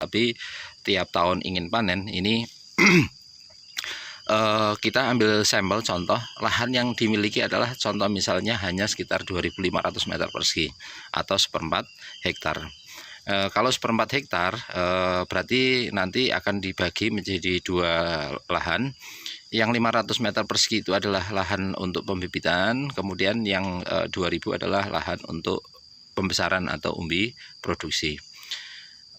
tapi tiap tahun ingin panen ini kita ambil sampel contoh lahan yang dimiliki adalah contoh misalnya hanya sekitar 2.500 meter persegi atau 1/4 hektar. Kalau 1/4 hektar berarti nanti akan dibagi menjadi 2 lahan. Yang 500 meter persegi itu adalah lahan untuk pembibitan, kemudian yang 2000 adalah lahan untuk pembesaran atau umbi produksi.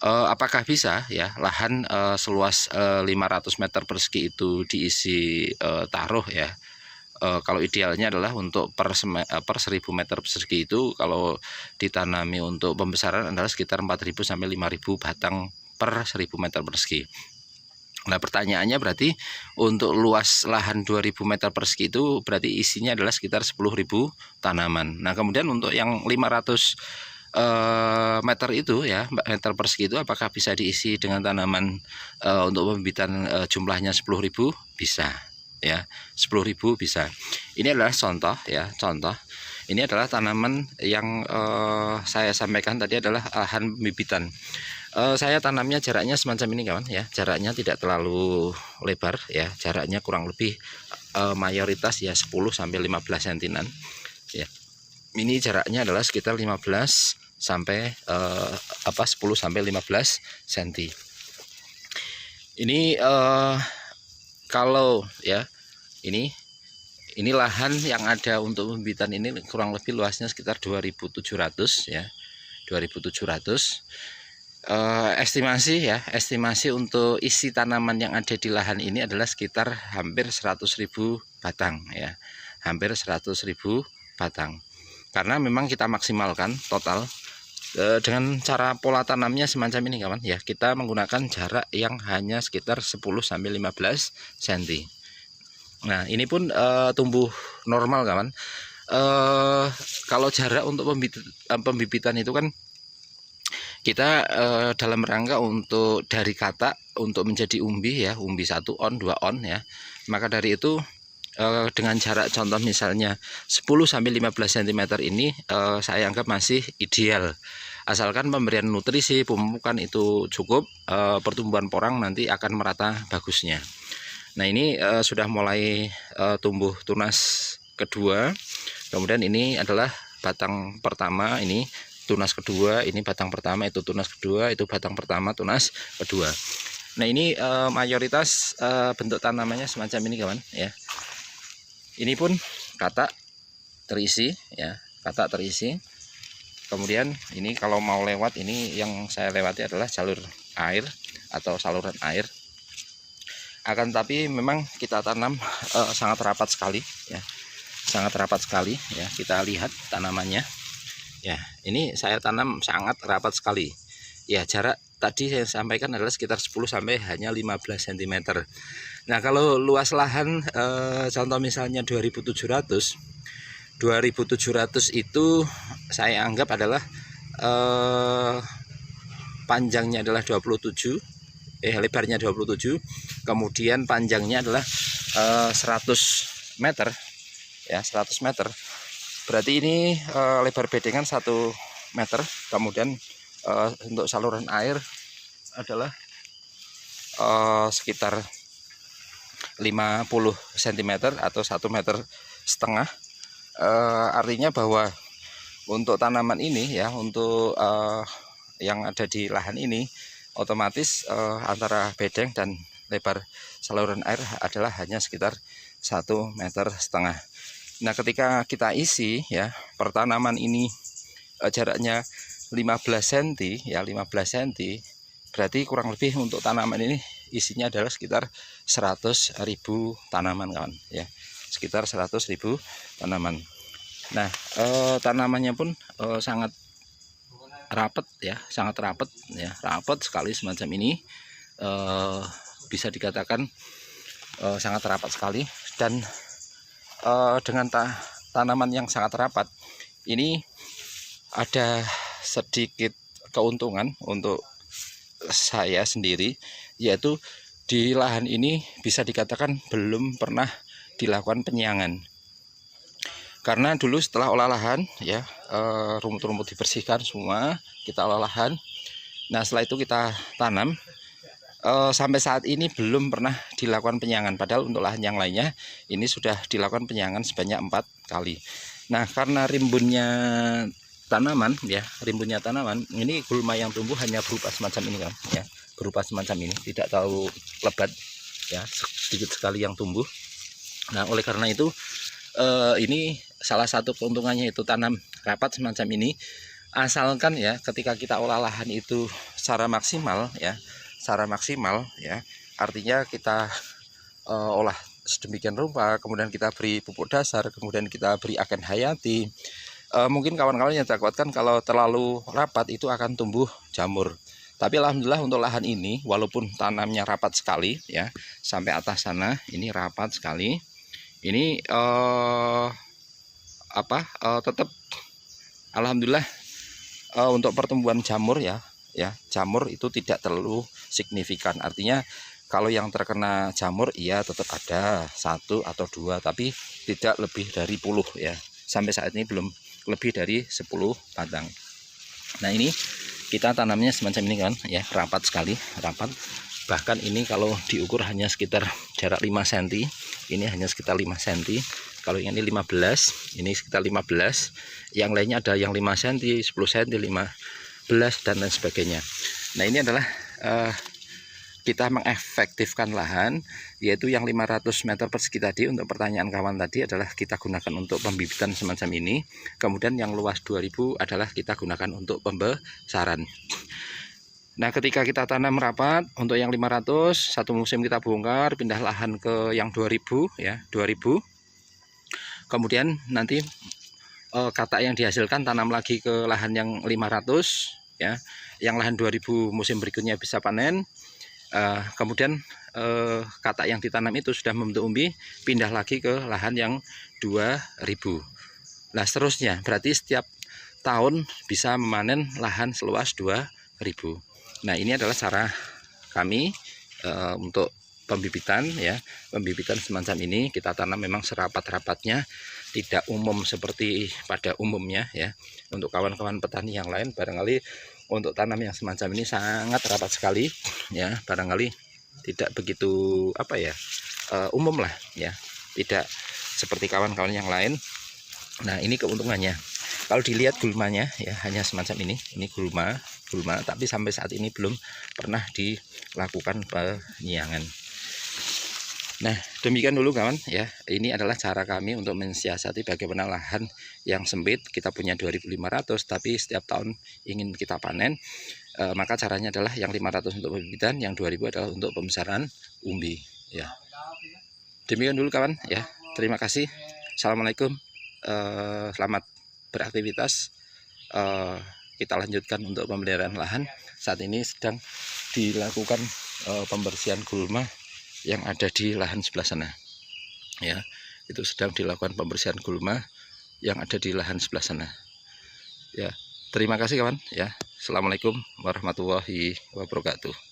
Apakah bisa ya lahan seluas 500 meter persegi itu diisi taruh ya? Kalau idealnya adalah untuk per 1000 meter persegi itu kalau ditanami untuk pembesaran adalah sekitar 4.000 sampai 5.000 batang per 1000 meter persegi. Nah pertanyaannya berarti untuk luas lahan 2000 meter persegi itu berarti isinya adalah sekitar 10.000 tanaman. Nah kemudian untuk yang 500 meter itu ya meter persegi itu apakah bisa diisi dengan tanaman untuk pembibitan jumlahnya 10.000? Bisa ya, 10.000 bisa. Ini adalah contoh ya, contoh. Ini adalah tanaman yang saya sampaikan tadi adalah lahan pembibitan. Saya tanamnya jaraknya semacam ini kawan ya, jaraknya tidak terlalu lebar ya, jaraknya kurang lebih mayoritas ya 10 sampai 15 sentinan ya. Ini jaraknya adalah sekitar 15 sampai 10 sampai 15 cm. Ini kalau ya ini lahan yang ada untuk pembibitan ini kurang lebih luasnya sekitar 2.700 ya, 2.700. Estimasi untuk isi tanaman yang ada di lahan ini adalah sekitar hampir 100.000 batang ya, hampir 100.000 batang. Karena memang kita maksimalkan total dengan cara pola tanamnya semacam ini kawan ya, kita menggunakan jarak yang hanya sekitar 10 sampai 15 cm. Nah ini pun tumbuh normal kawan. Kalau jarak untuk pembibitan itu kan kita dalam rangka untuk dari kata untuk menjadi umbi ya, umbi 1 on 2 on ya, maka dari itu dengan jarak contoh misalnya 10 sampai 15 cm ini saya anggap masih ideal, asalkan pemberian nutrisi pemupukan itu cukup, pertumbuhan porang nanti akan merata bagusnya. Nah ini sudah mulai tumbuh tunas kedua, kemudian ini adalah batang pertama, ini tunas kedua, ini batang pertama, itu tunas kedua, itu batang pertama, tunas kedua. Nah ini mayoritas bentuk tanamannya semacam ini kawan ya. Ini pun katak terisi ya, katak terisi. Kemudian ini kalau mau lewat, ini yang saya lewati adalah jalur air atau saluran air. Akan tapi memang kita tanam sangat rapat sekali ya, sangat rapat sekali ya. Kita lihat tanamannya ya, ini saya tanam sangat rapat sekali ya. Jarak tadi saya sampaikan adalah sekitar 10 sampai hanya 15 cm. Nah kalau luas lahan contoh misalnya 2.700 itu saya anggap adalah panjangnya adalah 27, lebarnya 27, kemudian panjangnya adalah 100 meter ya, 100 meter. Berarti ini lebar bedengan 1 meter, kemudian untuk saluran air adalah sekitar 50 cm atau 1,5 meter. Artinya bahwa untuk tanaman ini ya, untuk yang ada di lahan ini otomatis antara bedeng dan lebar saluran air adalah hanya sekitar 1,5 meter. Nah ketika kita isi ya, pertanaman ini jaraknya 15 cm ya, 15 cm, berarti kurang lebih untuk tanaman ini isinya adalah sekitar 100.000 tanaman kawan ya, sekitar 100.000 tanaman. Nah tanamannya pun sangat rapat ya, sangat rapat ya, rapat sekali semacam ini, bisa dikatakan sangat rapat sekali. Dan dengan tanaman yang sangat rapat ini ada sedikit keuntungan untuk saya sendiri, yaitu di lahan ini bisa dikatakan belum pernah dilakukan penyiangan. Karena dulu setelah olah lahan ya, rumput-rumput dibersihkan semua, kita olah lahan. Nah setelah itu kita tanam. Sampai saat ini belum pernah dilakukan penyiangan, padahal untuk lahan yang lainnya ini sudah dilakukan penyiangan sebanyak 4 kali. Nah karena rimbunnya tanaman ya, rimbunnya tanaman ini gulma yang tumbuh hanya berupa semacam ini kan ya, berupa semacam ini, tidak terlalu lebat ya, sedikit sekali yang tumbuh. Nah oleh karena itu ini salah satu keuntungannya itu tanam rapat semacam ini, asalkan ya ketika kita olah lahan itu secara maksimal ya, artinya kita olah sedemikian rupa, kemudian kita beri pupuk dasar, kemudian kita beri agen hayati. Mungkin kawan-kawan yang takutkan kalau terlalu rapat itu akan tumbuh jamur. Tapi alhamdulillah untuk lahan ini walaupun tanamnya rapat sekali ya, sampai atas sana ini rapat sekali. Ini tetap alhamdulillah untuk pertumbuhan jamur ya, jamur itu tidak terlalu signifikan. Artinya kalau yang terkena jamur iya tetap ada 1 atau 2, tapi tidak lebih dari 10 ya. Sampai saat ini belum lebih dari 10 batang. Nah ini kita tanamnya semacam ini kan ya, rapat sekali, rapat. Bahkan ini kalau diukur hanya sekitar jarak 5 cm, ini hanya sekitar 5 cm. Kalau yang ini 15, ini sekitar 15. Yang lainnya ada yang 5 cm, 10 cm, 15 dan lain sebagainya. Nah ini adalah kita mengefektifkan lahan, yaitu yang 500 meter persegi tadi. Untuk pertanyaan kawan tadi adalah kita gunakan untuk pembibitan semacam ini. Kemudian yang luas 2000 adalah kita gunakan untuk pembesaran. Nah ketika kita tanam rapat untuk yang 500, satu musim kita bongkar, pindah lahan ke yang 2000 ya, 2000. Kemudian nanti kata yang dihasilkan tanam lagi ke lahan yang 500 ya, yang lahan 2000 musim berikutnya bisa panen. Kemudian kata yang ditanam itu sudah membentuk umbi, pindah lagi ke lahan yang 2000. Nah seterusnya, berarti setiap tahun bisa memanen lahan seluas 2000. Nah ini adalah cara kami untuk pembibitan ya, pembibitan semacam ini. Kita tanam memang serapat-rapatnya, tidak umum seperti pada umumnya ya. Untuk kawan-kawan petani yang lain barangkali untuk tanam yang semacam ini sangat rapat sekali ya, barangkali tidak begitu umum lah ya, tidak seperti kawan-kawan yang lain. Nah ini keuntungannya. Kalau dilihat gulmanya ya hanya semacam ini gulma, tapi sampai saat ini belum pernah dilakukan penyiangan. Nah demikian dulu kawan ya, ini adalah cara kami untuk mensiasati bagaimana lahan yang sempit, kita punya 2500 tapi setiap tahun ingin kita panen, maka caranya adalah yang 500 untuk pembibitan, yang 2000 adalah untuk pembesaran umbi ya. Demikian dulu kawan ya, terima kasih, assalamualaikum, selamat beraktivitas. Kita lanjutkan untuk pemeliharaan lahan. Saat ini sedang dilakukan pembersihan gulma yang ada di lahan sebelah sana ya, itu sedang dilakukan pembersihan gulma yang ada di lahan sebelah sana ya. Terima kasih kawan ya, assalamualaikum warahmatullahi wabarakatuh.